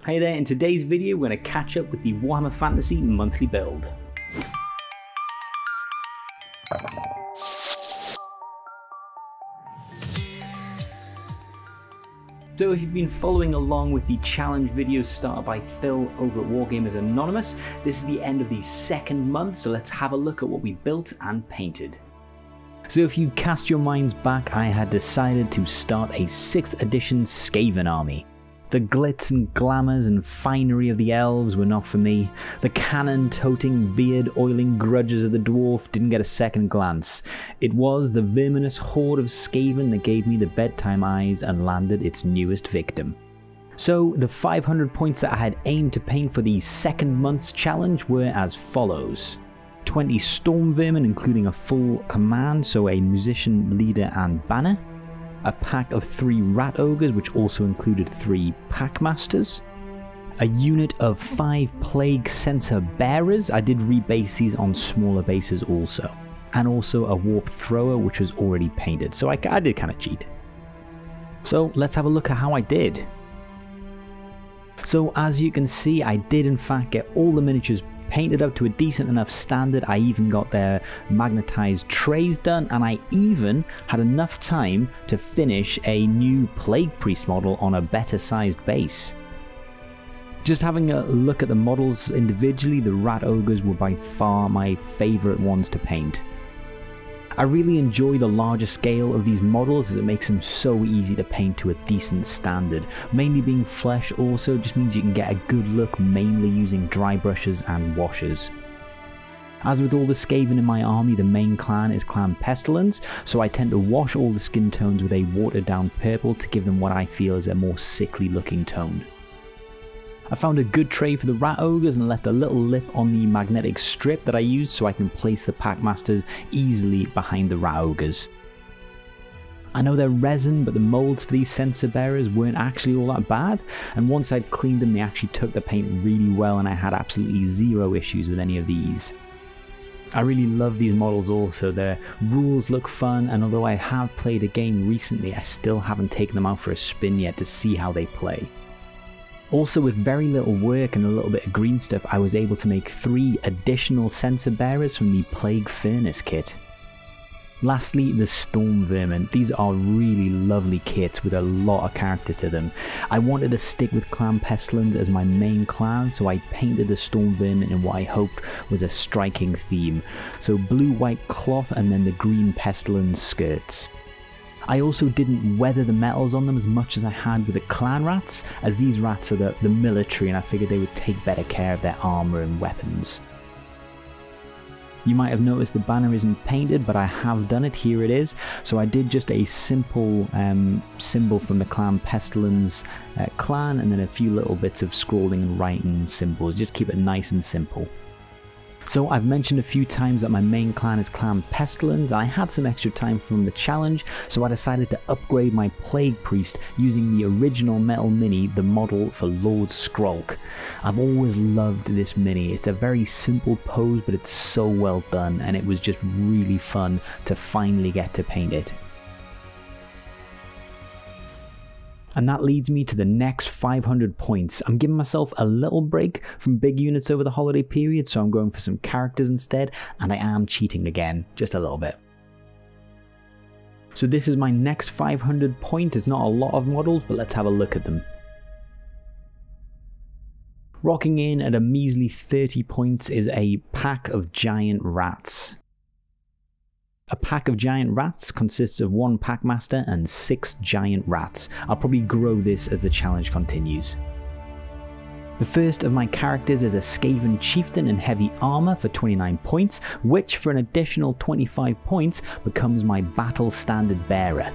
Hey there, in today's video we're going to catch up with the Warhammer Fantasy monthly build. So if you've been following along with the challenge videos started by Phil over at Wargamers Anonymous, this is the end of the second month, so let's have a look at what we built and painted. So if you cast your minds back, I had decided to start a 6th edition Skaven army. The glitz and glamours and finery of the elves were not for me. The cannon-toting, beard-oiling grudges of the dwarf didn't get a second glance. It was the verminous horde of Skaven that gave me the bedtime eyes and landed its newest victim. So the 500 points that I had aimed to paint for the second month's challenge were as follows. 20 storm vermin including a full command, so a musician, leader and banner. A pack of 3 rat ogres, which also included 3 packmasters. A unit of 5 plague censer bearers. I did rebase these on smaller bases also. And also a warp thrower, which was already painted, so I did kind of cheat. So let's have a look at how I did. So as you can see, I did in fact get all the miniatures painted up to a decent enough standard. I even got their magnetized trays done, and I even had enough time to finish a new Plague Priest model on a better sized base. Just having a look at the models individually, the Rat Ogres were by far my favourite ones to paint. I really enjoy the larger scale of these models as it makes them so easy to paint to a decent standard. Mainly being flesh also just means you can get a good look mainly using dry brushes and washes. As with all the Skaven in my army, the main clan is Clan Pestilence, so I tend to wash all the skin tones with a watered down purple to give them what I feel is a more sickly looking tone. I found a good tray for the Rat Ogres and left a little lip on the magnetic strip that I used so I can place the Packmasters easily behind the Rat Ogres. I know they're resin, but the molds for these sensor bearers weren't actually all that bad, and once I'd cleaned them they actually took the paint really well and I had absolutely zero issues with any of these. I really love these models also. Their rules look fun, and although I have played a game recently, I still haven't taken them out for a spin yet to see how they play. Also, with very little work and a little bit of green stuff, I was able to make 3 additional sensor bearers from the Plague Furnace kit. Lastly, the Storm Vermin. These are really lovely kits with a lot of character to them. I wanted to stick with Clan Pestilence as my main clan, so I painted the Storm Vermin in what I hoped was a striking theme. So blue-white cloth and then the green Pestilence skirts. I also didn't weather the metals on them as much as I had with the clan rats, as these rats are the military and I figured they would take better care of their armour and weapons. You might have noticed the banner isn't painted, but I have done it. Here it is. So I did just a simple symbol from the Clan Pestilence clan, and then a few little bits of scrolling and writing symbols. Just keep it nice and simple. So I've mentioned a few times that my main clan is Clan Pestilence. I had some extra time from the challenge, so I decided to upgrade my Plague Priest using the original metal mini, the model for Lord Skrulk. I've always loved this mini. It's a very simple pose, but it's so well done, and it was just really fun to finally get to paint it. And that leads me to the next 500 points. I'm giving myself a little break from big units over the holiday period, so I'm going for some characters instead, and I am cheating again, just a little bit. So this is my next 500 points. It's not a lot of models, but let's have a look at them. Rocking in at a measly 30 points is a pack of giant rats. A pack of giant rats consists of 1 packmaster and 6 giant rats. I'll probably grow this as the challenge continues. The first of my characters is a Skaven chieftain in heavy armour for 29 points, which for an additional 25 points becomes my battle standard bearer.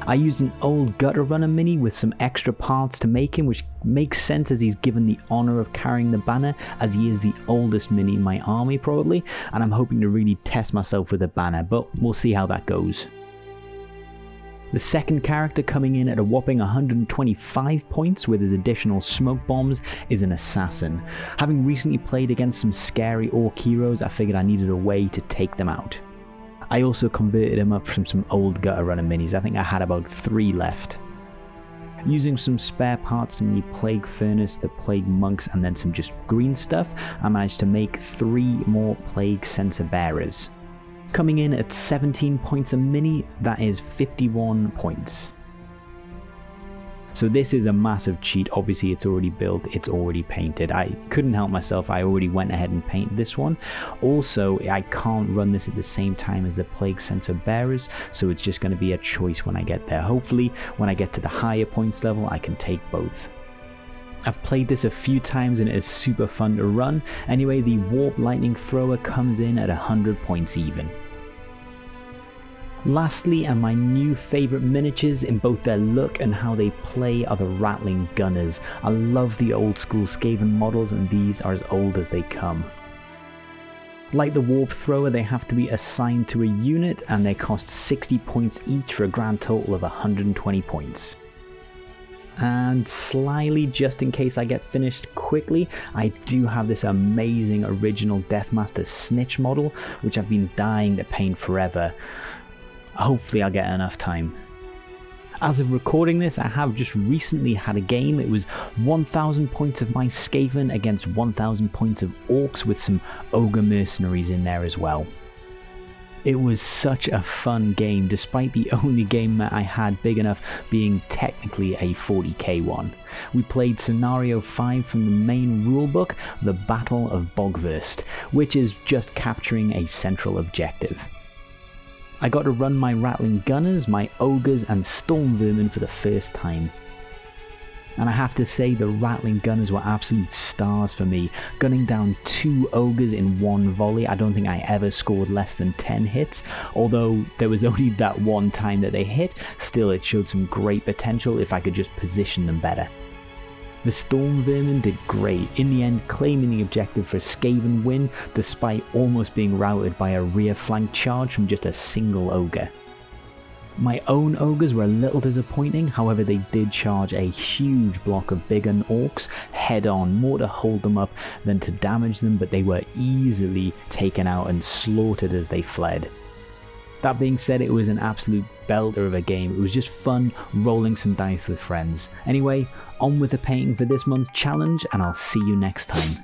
I used an old gutter runner mini with some extra parts to make him, which makes sense as he's given the honour of carrying the banner, as he is the oldest mini in my army probably, and I'm hoping to really test myself with the banner, but we'll see how that goes. The second character coming in at a whopping 125 points with his additional smoke bombs is an assassin. Having recently played against some scary orc heroes, I figured I needed a way to take them out. I also converted him up from some old gutter runner minis. I think I had about 3 left. Using some spare parts in the Plague Furnace, the Plague Monks, and then some just green stuff, I managed to make 3 more Plague Censer Bearers. Coming in at 17 points a mini, that is 51 points. So this is a massive cheat. Obviously it's already built, it's already painted. I couldn't help myself, I already went ahead and painted this one. Also, I can't run this at the same time as the Plague Censer Bearers, so it's just going to be a choice when I get there. Hopefully, when I get to the higher points level, I can take both. I've played this a few times and it is super fun to run. Anyway, the Warp Lightning Thrower comes in at 100 points even. Lastly, and my new favourite miniatures in both their look and how they play, are the Rattling Gunners. I love the old school Skaven models, and these are as old as they come. Like the Warp Thrower, they have to be assigned to a unit and they cost 60 points each for a grand total of 120 points. And slyly, just in case I get finished quickly, I do have this amazing original Deathmaster Snitch model, which I've been dying to paint forever. Hopefully I'll get enough time. As of recording this, I have just recently had a game. It was 1000 points of my Skaven against 1000 points of Orcs with some Ogre mercenaries in there as well. It was such a fun game, despite the only game that I had big enough being technically a 40k one. We played Scenario 5 from the main rulebook, the Battle of Bogverst, which is just capturing a central objective. I got to run my Rattling Gunners, my Ogres and Storm Vermin for the first time. And I have to say, the Rattling Gunners were absolute stars for me. Gunning down 2 Ogres in one volley, I don't think I ever scored less than 10 hits. Although there was only that one time that they hit, still it showed some great potential if I could just position them better. The Storm Vermin did great, in the end claiming the objective for a Skaven win, despite almost being routed by a rear flank charge from just a single Ogre. My own Ogres were a little disappointing, however they did charge a huge block of bigger Orcs head on, more to hold them up than to damage them, but they were easily taken out and slaughtered as they fled. That being said, it was an absolute belter of a game. It was just fun rolling some dice with friends. Anyway, on with the painting for this month's challenge, and I'll see you next time.